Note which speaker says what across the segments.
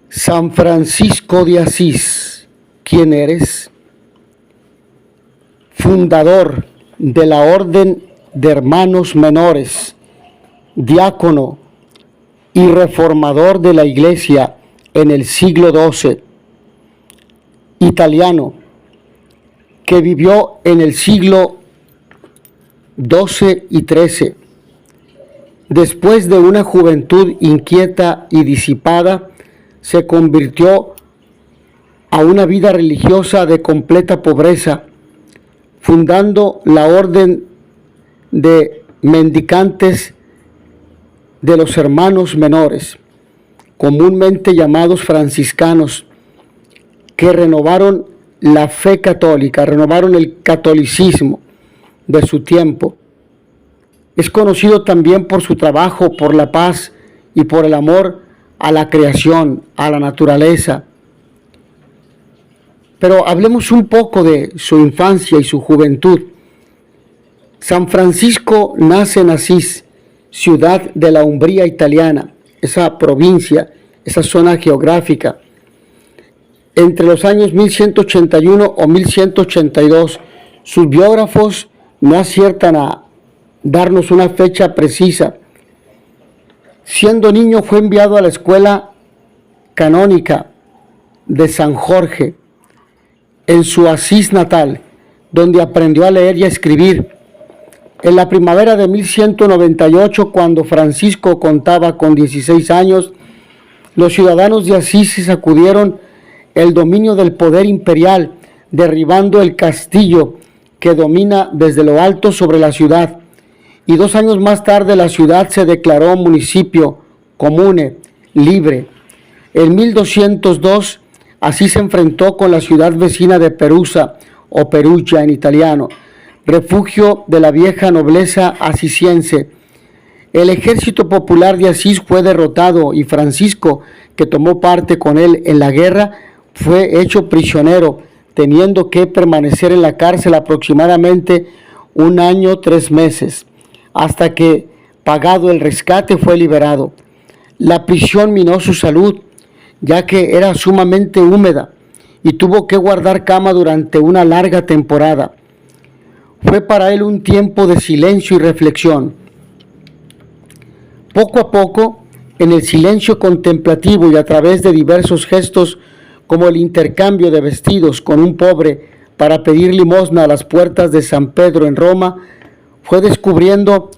Speaker 1: San Francisco de Asís, ¿quién eres? Fundador de la Orden de Hermanos Menores, diácono y reformador de la Iglesia en el siglo XII, italiano, que vivió en el siglo XII y XIII. Después de una juventud inquieta y disipada, se convirtió a una vida religiosa de completa pobreza, fundando la Orden de Mendicantes de los Hermanos Menores, comúnmente llamados franciscanos, que renovaron la fe católica, renovaron el catolicismo de su tiempo. Es conocido también por su trabajo por la paz y por el amor a la creación, a la naturaleza. Pero hablemos un poco de su infancia y su juventud. San Francisco nace en Asís, ciudad de la Umbría italiana, esa provincia, esa zona geográfica. Entre los años 1181 o 1182, sus biógrafos no aciertan a darnos una fecha precisa. Siendo niño fue enviado a la escuela canónica de San Jorge, en su Asís natal, donde aprendió a leer y a escribir. En la primavera de 1198, cuando Francisco contaba con 16 años, los ciudadanos de Asís sacudieron el dominio del poder imperial, derribando el castillo que domina desde lo alto sobre la ciudad. Y 2 años más tarde la ciudad se declaró municipio, comune, libre. En 1202, Asís se enfrentó con la ciudad vecina de Perusa, o Perugia en italiano, refugio de la vieja nobleza asisiense. El ejército popular de Asís fue derrotado y Francisco, que tomó parte con él en la guerra, fue hecho prisionero, teniendo que permanecer en la cárcel aproximadamente 1 año 3 meses, hasta que, pagado el rescate, fue liberado. La prisión minó su salud, ya que era sumamente húmeda, y tuvo que guardar cama durante una larga temporada. Fue para él un tiempo de silencio y reflexión. Poco a poco, en el silencio contemplativo y a través de diversos gestos, como el intercambio de vestidos con un pobre para pedir limosna a las puertas de San Pedro en Roma, fue descubriendo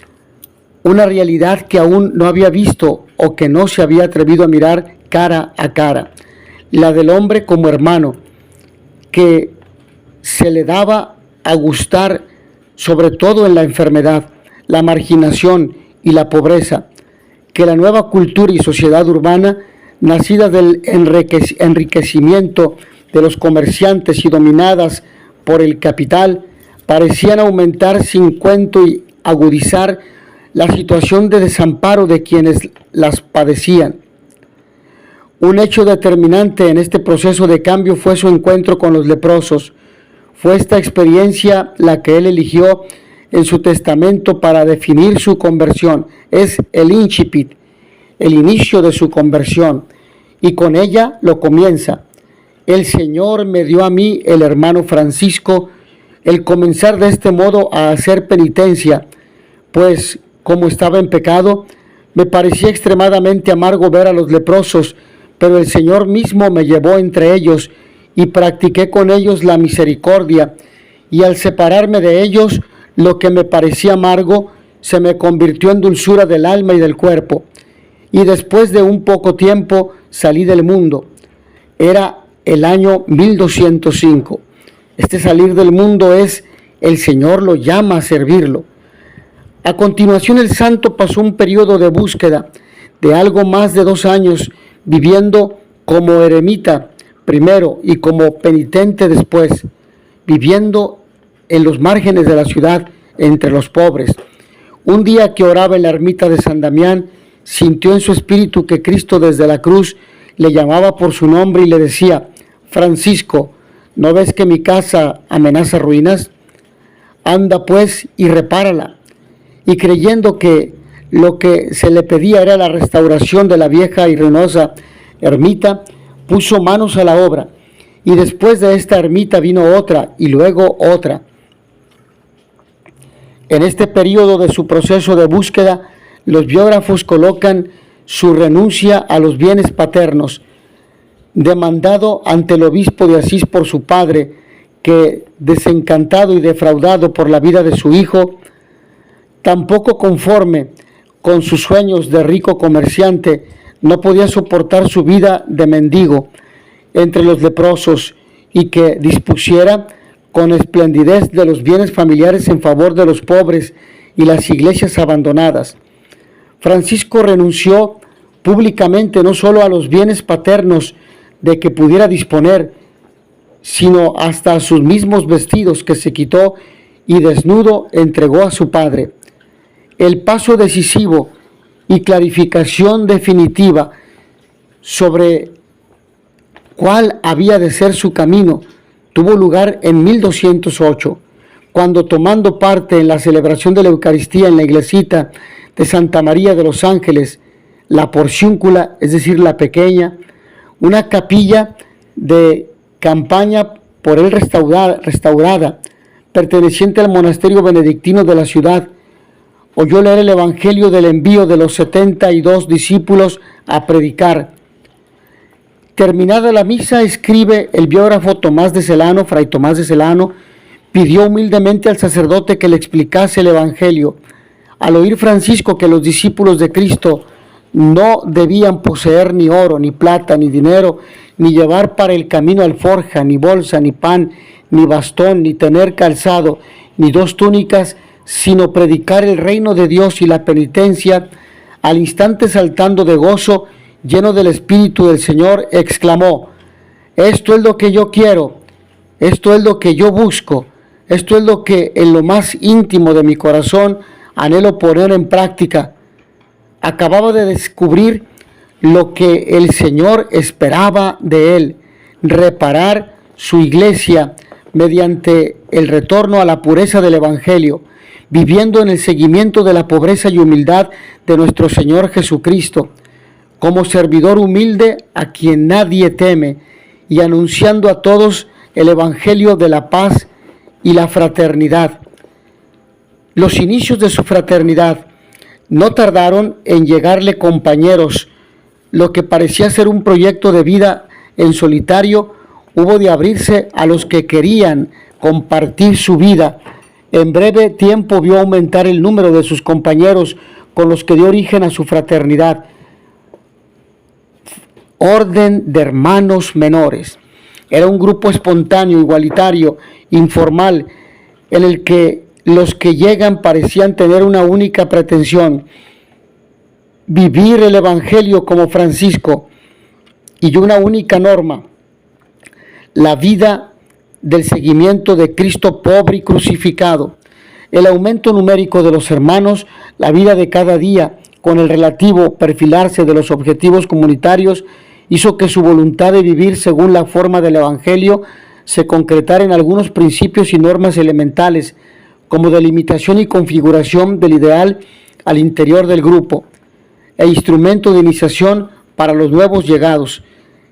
Speaker 1: una realidad que aún no había visto o que no se había atrevido a mirar cara a cara, la del hombre como hermano, que se le daba a gustar sobre todo en la enfermedad, la marginación y la pobreza, que la nueva cultura y sociedad urbana, nacida del enriquecimiento de los comerciantes y dominadas por el capital, parecían aumentar sin cuento y agudizar la situación de desamparo de quienes las padecían. Un hecho determinante en este proceso de cambio fue su encuentro con los leprosos. Fue esta experiencia la que él eligió en su testamento para definir su conversión. Es el incipit, el inicio de su conversión, y con ella lo comienza. El Señor me dio a mí, el hermano Francisco, el comenzar de este modo a hacer penitencia, pues como estaba en pecado, me parecía extremadamente amargo ver a los leprosos, pero el Señor mismo me llevó entre ellos y practiqué con ellos la misericordia, y al separarme de ellos, lo que me parecía amargo se me convirtió en dulzura del alma y del cuerpo, y después de un poco tiempo salí del mundo. Era el año 1205. Este salir del mundo es, el Señor lo llama a servirlo. A continuación el santo pasó un periodo de búsqueda de algo más de 2 años, viviendo como eremita primero y como penitente después, viviendo en los márgenes de la ciudad entre los pobres. Un día que oraba en la ermita de San Damián, sintió en su espíritu que Cristo desde la cruz le llamaba por su nombre y le decía: Francisco, ¿no ves que mi casa amenaza ruinas? Anda pues y repárala. Y creyendo que lo que se le pedía era la restauración de la vieja y ruinosa ermita, puso manos a la obra, y después de esta ermita vino otra y luego otra. En este periodo de su proceso de búsqueda, los biógrafos colocan su renuncia a los bienes paternos, demandado ante el obispo de Asís por su padre, que, desencantado y defraudado por la vida de su hijo, tampoco conforme con sus sueños de rico comerciante, no podía soportar su vida de mendigo entre los leprosos, y que dispusiera con esplendidez de los bienes familiares en favor de los pobres y las iglesias abandonadas. Francisco renunció públicamente no solo a los bienes paternos de que pudiera disponer, sino hasta a sus mismos vestidos, que se quitó y desnudo entregó a su padre. El paso decisivo y clarificación definitiva sobre cuál había de ser su camino tuvo lugar en 1208, cuando, tomando parte en la celebración de la Eucaristía en la iglesita de Santa María de los Ángeles, la Porciúncula, es decir, la pequeña, una capilla de campaña por él restaurada, perteneciente al monasterio benedictino de la ciudad, oyó leer el Evangelio del envío de los 72 discípulos a predicar. Terminada la misa, escribe el biógrafo Tomás de Celano, Fray Tomás de Celano, pidió humildemente al sacerdote que le explicase el Evangelio. Al oír Francisco que los discípulos de Cristo no debían poseer ni oro, ni plata, ni dinero, ni llevar para el camino alforja, ni bolsa, ni pan, ni bastón, ni tener calzado, ni 2 túnicas, sino predicar el reino de Dios y la penitencia, al instante, saltando de gozo, lleno del Espíritu del Señor, exclamó: esto es lo que yo quiero, esto es lo que yo busco, esto es lo que en lo más íntimo de mi corazón anhelo poner en práctica. Acababa de descubrir lo que el Señor esperaba de él: reparar su iglesia mediante el retorno a la pureza del Evangelio, viviendo en el seguimiento de la pobreza y humildad de nuestro Señor Jesucristo, como servidor humilde a quien nadie teme, y anunciando a todos el Evangelio de la paz y la fraternidad. Los inicios de su fraternidad no tardaron en llegarle compañeros. Lo que parecía ser un proyecto de vida en solitario hubo de abrirse a los que querían compartir su vida. En breve tiempo vio aumentar el número de sus compañeros con los que dio origen a su fraternidad. Orden de Hermanos Menores. Era un grupo espontáneo, igualitario, informal, en el que los que llegan parecían tener una única pretensión: vivir el Evangelio como Francisco, y una única norma: la vida del seguimiento de Cristo pobre y crucificado. El aumento numérico de los hermanos, la vida de cada día, con el relativo perfilarse de los objetivos comunitarios, hizo que su voluntad de vivir según la forma del Evangelio se concretara en algunos principios y normas elementales, como delimitación y configuración del ideal al interior del grupo, e instrumento de iniciación para los nuevos llegados.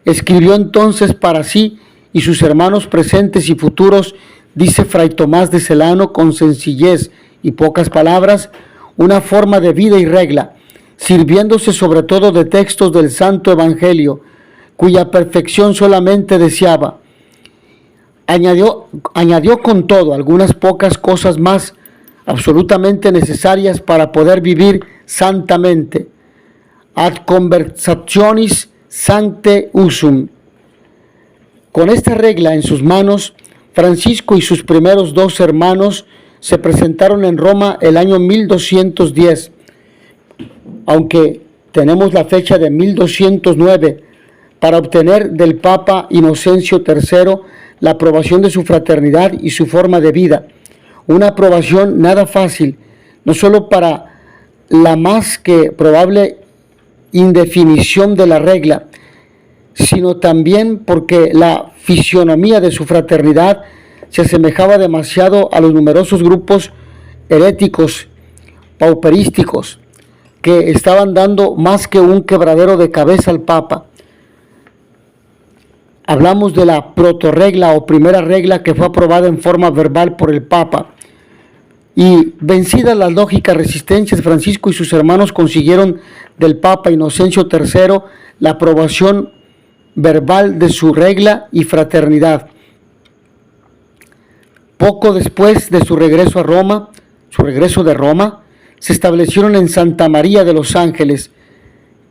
Speaker 1: Escribió entonces para sí y sus hermanos presentes y futuros, dice Fray Tomás de Celano con sencillez y pocas palabras, una forma de vida y regla, sirviéndose sobre todo de textos del Santo Evangelio, cuya perfección solamente deseaba. Añadió con todo algunas pocas cosas más absolutamente necesarias para poder vivir santamente. Ad conversationis sancte usum. Con esta regla en sus manos, Francisco y sus primeros 2 hermanos se presentaron en Roma el año 1210, aunque tenemos la fecha de 1209, para obtener del Papa Inocencio III la aprobación de su fraternidad y su forma de vida. Una aprobación nada fácil, no solo para la más que probable indefinición de la regla, sino también porque la fisionomía de su fraternidad se asemejaba demasiado a los numerosos grupos heréticos, pauperísticos, que estaban dando más que un quebradero de cabeza al Papa. Hablamos de la protorregla o primera regla que fue aprobada en forma verbal por el Papa. Y vencidas las lógicas resistencias, Francisco y sus hermanos consiguieron del Papa Inocencio III la aprobación verbal de su regla y fraternidad. Poco después de su regreso de Roma, se establecieron en Santa María de los Ángeles,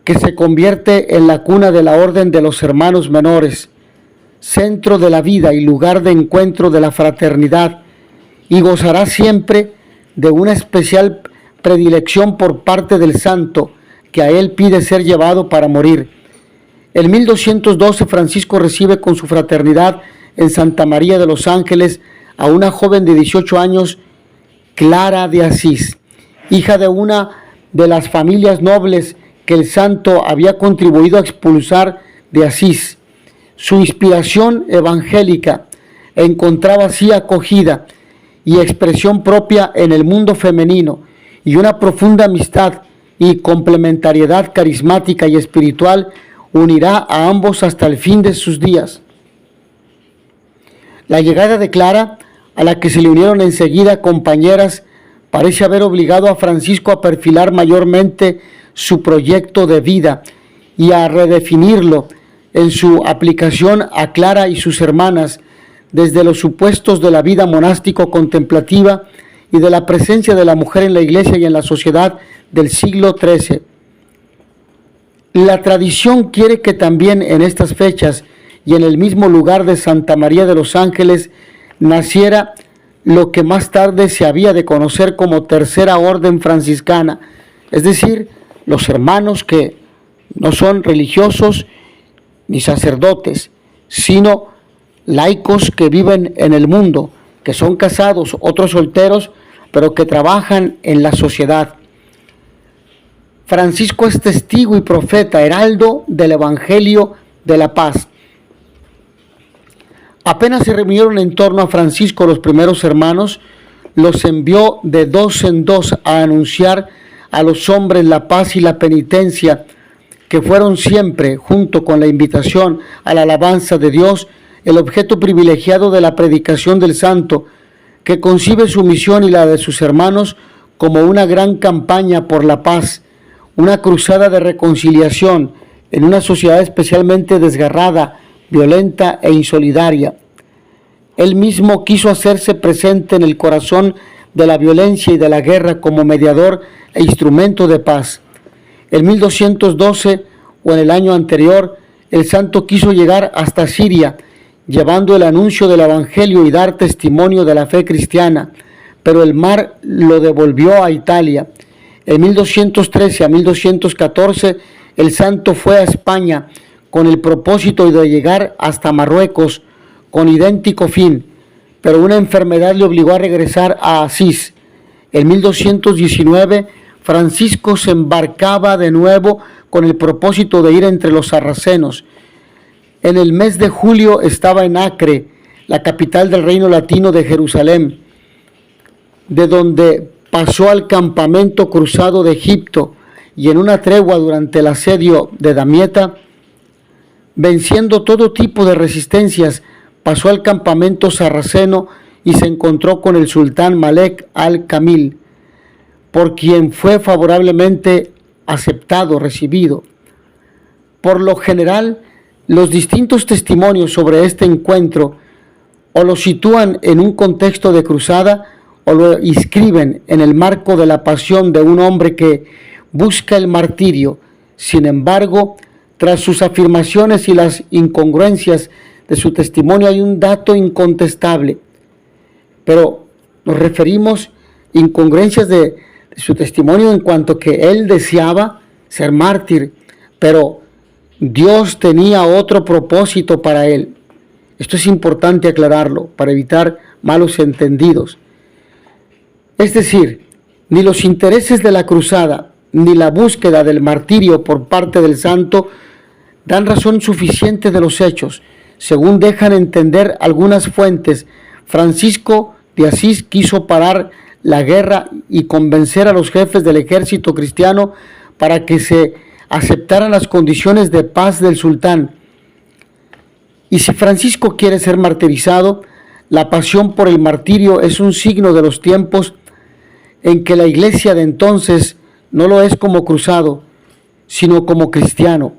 Speaker 1: que se convierte en la cuna de la Orden de los Hermanos Menores, centro de la vida y lugar de encuentro de la fraternidad, y gozará siempre de una especial predilección por parte del santo, que a él pide ser llevado para morir. En 1212 Francisco recibe con su fraternidad en Santa María de los Ángeles a una joven de 18 años, Clara de Asís, hija de una de las familias nobles que el santo había contribuido a expulsar de Asís. Su inspiración evangélica encontraba así acogida y expresión propia en el mundo femenino, y una profunda amistad y complementariedad carismática y espiritual unirá a ambos hasta el fin de sus días. La llegada de Clara, a la que se le unieron enseguida compañeras, parece haber obligado a Francisco a perfilar mayormente su proyecto de vida y a redefinirlo en su aplicación a Clara y sus hermanas, desde los supuestos de la vida monástico-contemplativa y de la presencia de la mujer en la iglesia y en la sociedad del siglo XIII. La tradición quiere que también en estas fechas y en el mismo lugar de Santa María de los Ángeles naciera lo que más tarde se había de conocer como Tercera Orden Franciscana, es decir, los hermanos que no son religiosos ni sacerdotes, sino laicos que viven en el mundo, que son casados, otros solteros, pero que trabajan en la sociedad. Francisco es testigo y profeta, heraldo del Evangelio de la paz. Apenas se reunieron en torno a Francisco los primeros hermanos, los envió de dos en dos a anunciar a los hombres la paz y la penitencia, que fueron siempre, junto con la invitación a la alabanza de Dios, el objeto privilegiado de la predicación del santo, que concibe su misión y la de sus hermanos como una gran campaña por la paz, una cruzada de reconciliación en una sociedad especialmente desgarrada, violenta e insolidaria. Él mismo quiso hacerse presente en el corazón de la violencia y de la guerra como mediador e instrumento de paz. En 1212 o en el año anterior, el santo quiso llegar hasta Siria, llevando el anuncio del Evangelio y dar testimonio de la fe cristiana, pero el mar lo devolvió a Italia. En 1213 a 1214, el santo fue a España con el propósito de llegar hasta Marruecos con idéntico fin, pero una enfermedad le obligó a regresar a Asís. En 1219, Francisco se embarcaba de nuevo con el propósito de ir entre los sarracenos. En el mes de julio estaba en Acre, la capital del reino latino de Jerusalén, de donde pasó al campamento cruzado de Egipto, y en una tregua durante el asedio de Damieta, venciendo todo tipo de resistencias, pasó al campamento sarraceno y se encontró con el sultán Malek al-Kamil, por quien fue favorablemente recibido. Por lo general, los distintos testimonios sobre este encuentro o lo sitúan en un contexto de cruzada o lo inscriben en el marco de la pasión de un hombre que busca el martirio. Sin embargo, tras sus afirmaciones y las incongruencias de su testimonio hay un dato incontestable, pero nos referimos a incongruencias de su testimonio en cuanto que él deseaba ser mártir, pero Dios tenía otro propósito para él. Esto es importante aclararlo para evitar malos entendidos. Es decir, ni los intereses de la cruzada ni la búsqueda del martirio por parte del santo dan razón suficiente de los hechos. Según dejan entender algunas fuentes, Francisco de Asís quiso parar la guerra y convencer a los jefes del ejército cristiano para que se aceptaran las condiciones de paz del sultán. Y si Francisco quiere ser martirizado, la pasión por el martirio es un signo de los tiempos en que la iglesia de entonces no lo es como cruzado, sino como cristiano.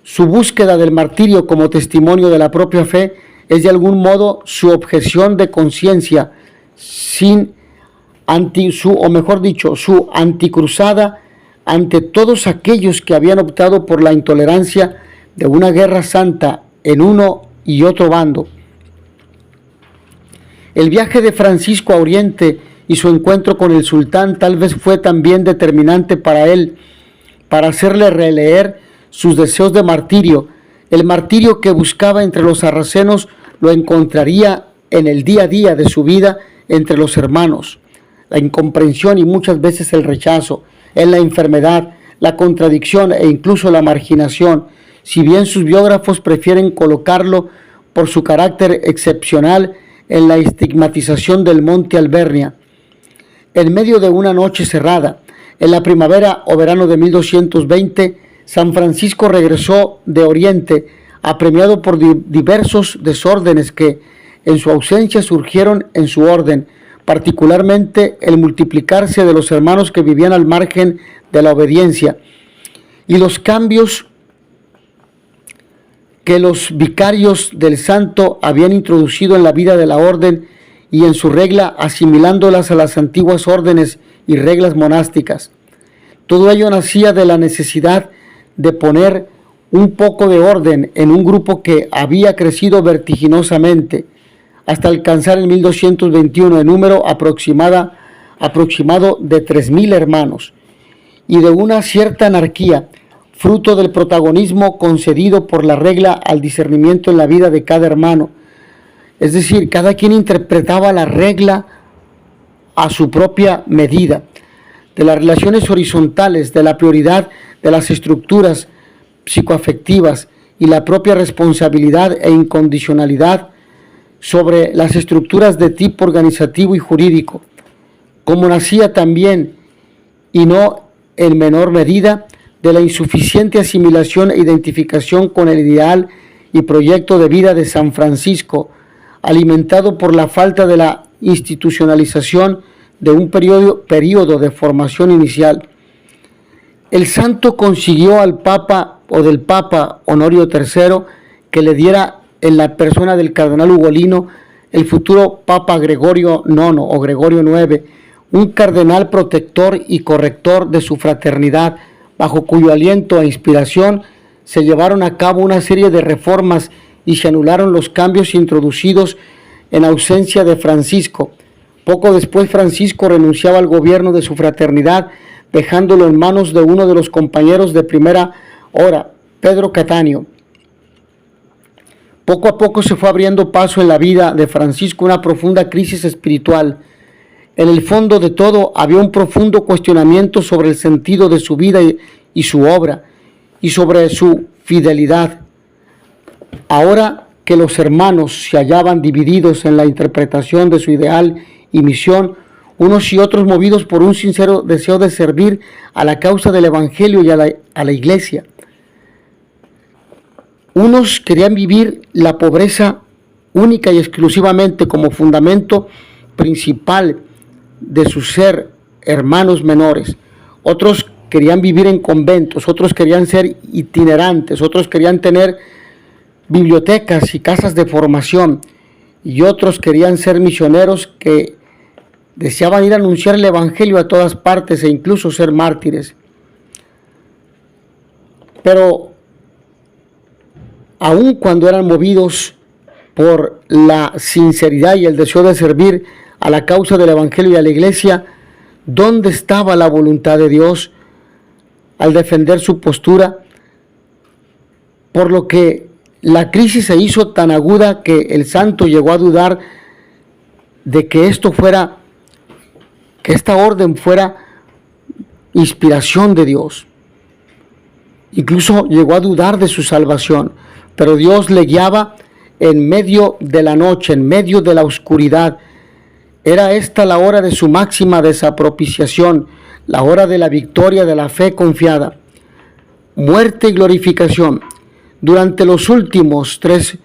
Speaker 1: Su búsqueda del martirio como testimonio de la propia fe es de algún modo su objeción de conciencia, su anticruzada ante todos aquellos que habían optado por la intolerancia de una guerra santa en uno y otro bando. El viaje de Francisco a Oriente y su encuentro con el sultán tal vez fue también determinante para él, para hacerle releer sus deseos de martirio. El martirio que buscaba entre los sarracenos lo encontraría en el día a día de su vida entre los hermanos. La incomprensión y muchas veces el rechazo, en la enfermedad, la contradicción e incluso la marginación, si bien sus biógrafos prefieren colocarlo por su carácter excepcional en la estigmatización del Monte Albernia. En medio de una noche cerrada, en la primavera o verano de 1220, San Francisco regresó de Oriente, apremiado por diversos desórdenes que, en su ausencia, surgieron en su orden, particularmente el multiplicarse de los hermanos que vivían al margen de la obediencia y los cambios que los vicarios del santo habían introducido en la vida de la orden y en su regla, asimilándolas a las antiguas órdenes y reglas monásticas. Todo ello nacía de la necesidad de poner un poco de orden en un grupo que había crecido vertiginosamente hasta alcanzar en 1221 el número aproximado de 3,000 hermanos, y de una cierta anarquía, fruto del protagonismo concedido por la regla al discernimiento en la vida de cada hermano. Es decir, cada quien interpretaba la regla a su propia medida, de las relaciones horizontales, de la prioridad de las estructuras psicoafectivas y la propia responsabilidad e incondicionalidad sobre las estructuras de tipo organizativo y jurídico, como nacía también, y no en menor medida, de la insuficiente asimilación e identificación con el ideal y proyecto de vida de San Francisco, alimentado por la falta de la institucionalización de un periodo de formación inicial. El santo consiguió del Papa Honorio III que le diera en la persona del cardenal Ugolino, el futuro Papa Gregorio IX o Gregorio IX, un cardenal protector y corrector de su fraternidad, bajo cuyo aliento e inspiración se llevaron a cabo una serie de reformas y se anularon los cambios introducidos en ausencia de Francisco. Poco después Francisco renunciaba al gobierno de su fraternidad, dejándolo en manos de uno de los compañeros de primera hora, Pedro Cattaneo. Poco a poco se fue abriendo paso en la vida de Francisco una profunda crisis espiritual. En el fondo de todo había un profundo cuestionamiento sobre el sentido de su vida y su obra, y sobre su fidelidad. Ahora que los hermanos se hallaban divididos en la interpretación de su ideal y misión, unos y otros movidos por un sincero deseo de servir a la causa del Evangelio y a la Iglesia. Unos querían vivir la pobreza única y exclusivamente como fundamento principal de su ser hermanos menores. Otros querían vivir en conventos, otros querían ser itinerantes, otros querían tener bibliotecas y casas de formación, y otros querían ser misioneros que deseaban ir a anunciar el Evangelio a todas partes e incluso ser mártires. Pero aun cuando eran movidos por la sinceridad y el deseo de servir a la causa del Evangelio y a la Iglesia, ¿dónde estaba la voluntad de Dios al defender su postura? Por lo que la crisis se hizo tan aguda que el santo llegó a dudar de que esta orden fuera inspiración de Dios. Incluso llegó a dudar de su salvación, pero Dios le guiaba en medio de la noche, en medio de la oscuridad. Era esta la hora de su máxima desapropiciación, la hora de la victoria de la fe confiada. Muerte y glorificación. Durante los últimos 3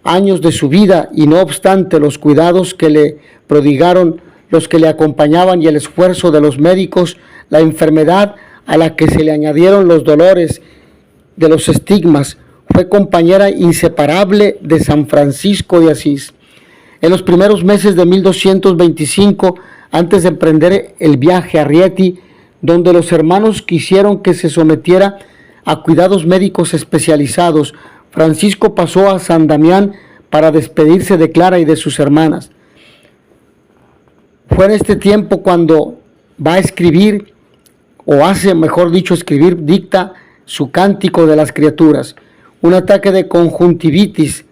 Speaker 1: años de su vida, y no obstante los cuidados que le prodigaron los que le acompañaban y el esfuerzo de los médicos, la enfermedad a la que se le añadieron los dolores de los estigmas fue compañera inseparable de San Francisco de Asís. En los primeros meses de 1225, antes de emprender el viaje a Rieti, donde los hermanos quisieron que se sometiera a cuidados médicos especializados, Francisco pasó a San Damián para despedirse de Clara y de sus hermanas. Fue en este tiempo cuando va a escribir, o hace, mejor dicho, escribir, dicta su Cántico de las Criaturas. Un ataque de conjuntivitis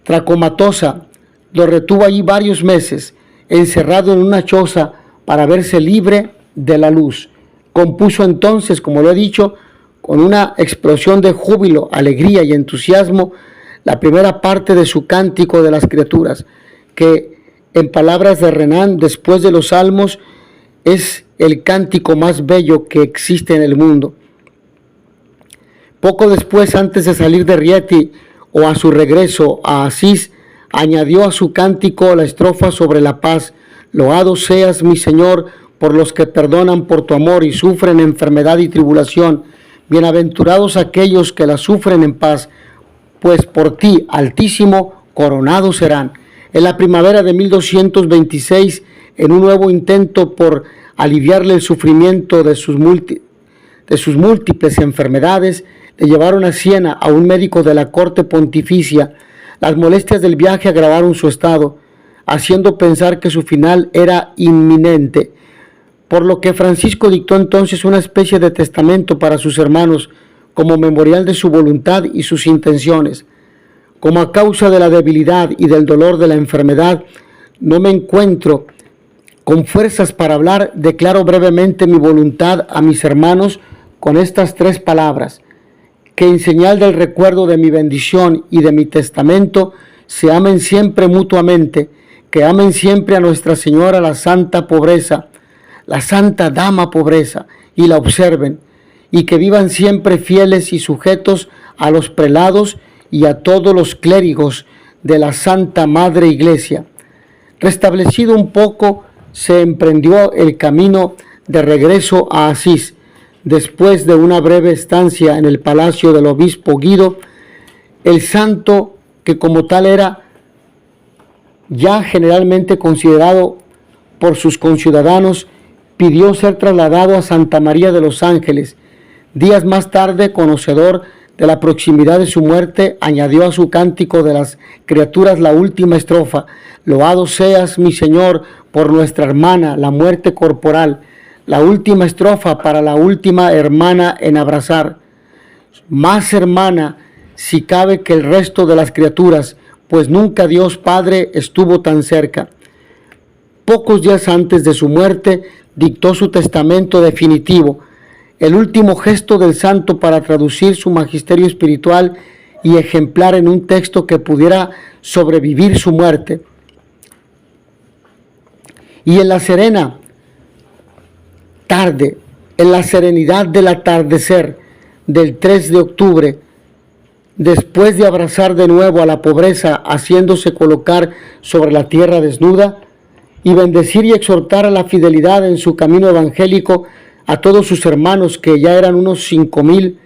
Speaker 1: tracomatosa lo retuvo allí varios meses, encerrado en una choza para verse libre de la luz. Compuso entonces, como lo he dicho, con una explosión de júbilo, alegría y entusiasmo, la primera parte de su Cántico de las Criaturas, que en palabras de Renan, después de los Salmos, es el cántico más bello que existe en el mundo. Poco después, antes de salir de Rieti o a su regreso a Asís, añadió a su cántico la estrofa sobre la paz: loado seas, mi Señor, por los que perdonan por tu amor y sufren enfermedad y tribulación. Bienaventurados aquellos que la sufren en paz, pues por ti, Altísimo, coronados serán. En la primavera de 1226, en un nuevo intento por aliviarle el sufrimiento de sus múltiples enfermedades, le llevaron a Siena a un médico de la corte pontificia. Las molestias del viaje agravaron su estado, haciendo pensar que su final era inminente, por lo que Francisco dictó entonces una especie de testamento para sus hermanos, como memorial de su voluntad y sus intenciones. Como a causa de la debilidad y del dolor de la enfermedad no me encuentro con fuerzas para hablar, declaro brevemente mi voluntad a mis hermanos con estas 3 palabras: que en señal del recuerdo de mi bendición y de mi testamento se amen siempre mutuamente, que amen siempre a Nuestra Señora la Santa Pobreza, la Santa Dama Pobreza, y la observen, y que vivan siempre fieles y sujetos a los prelados y a todos los clérigos de la Santa Madre Iglesia. Restablecido un poco, se emprendió el camino de regreso a Asís. Después de una breve estancia en el palacio del obispo Guido, el santo, que como tal era ya generalmente considerado por sus conciudadanos, pidió ser trasladado a Santa María de los Ángeles. Días más tarde, conocedor de la proximidad de su muerte, añadió a su Cántico de las Criaturas la última estrofa: loado seas, mi Señor, por nuestra hermana, la muerte corporal. La última estrofa para la última hermana en abrazar. Más hermana, si cabe, que el resto de las criaturas, pues nunca Dios Padre estuvo tan cerca. Pocos días antes de su muerte, dictó su testamento definitivo, el último gesto del santo para traducir su magisterio espiritual y ejemplar en un texto que pudiera sobrevivir su muerte. Y en la serena tarde, en la serenidad del atardecer del 3 de octubre, después de abrazar de nuevo a la pobreza, haciéndose colocar sobre la tierra desnuda, y bendecir y exhortar a la fidelidad en su camino evangélico a todos sus hermanos, que ya eran unos 5,000,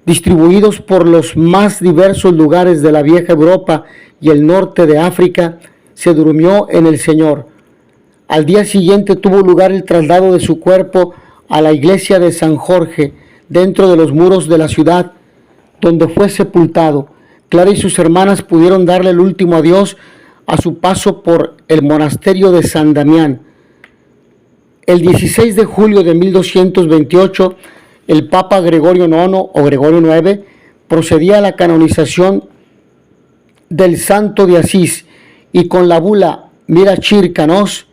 Speaker 1: distribuidos por los más diversos lugares de la vieja Europa y el norte de África, se durmió en el Señor. Al día siguiente tuvo lugar el traslado de su cuerpo a la iglesia de San Jorge, dentro de los muros de la ciudad, donde fue sepultado. Clara y sus hermanas pudieron darle el último adiós a su paso por el monasterio de San Damián. El 16 de julio de 1228, el Papa Gregorio IX o Gregorio IX procedía a la canonización del Santo de Asís, y con la bula Mirachir Canos,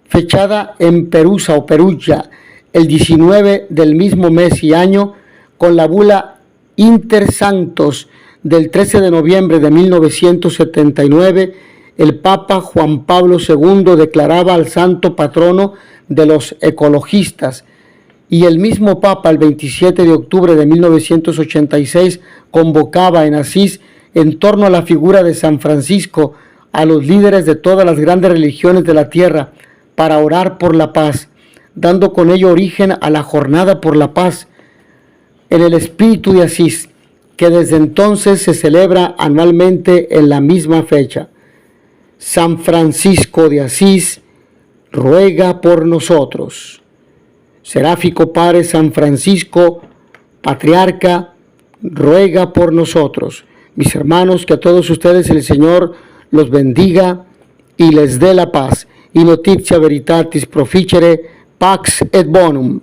Speaker 1: fechada en Perusa o Perugia el 19 del mismo mes y año, con la bula Inter Sanctos del 13 de noviembre de 1979, el Papa Juan Pablo II declaraba al santo patrono de los ecologistas y el mismo Papa el 27 de octubre de 1986 convocaba en Asís, en torno a la figura de San Francisco, a los líderes de todas las grandes religiones de la tierra para orar por la paz, dando con ello origen a la Jornada por la Paz en el espíritu de Asís, que desde entonces se celebra anualmente en la misma fecha. San Francisco de Asís, ruega por nosotros. Seráfico Padre San Francisco, patriarca, ruega por nosotros. Mis hermanos, que a todos ustedes el Señor los bendiga y les dé la paz. Y noticia veritatis proficere, pax et bonum.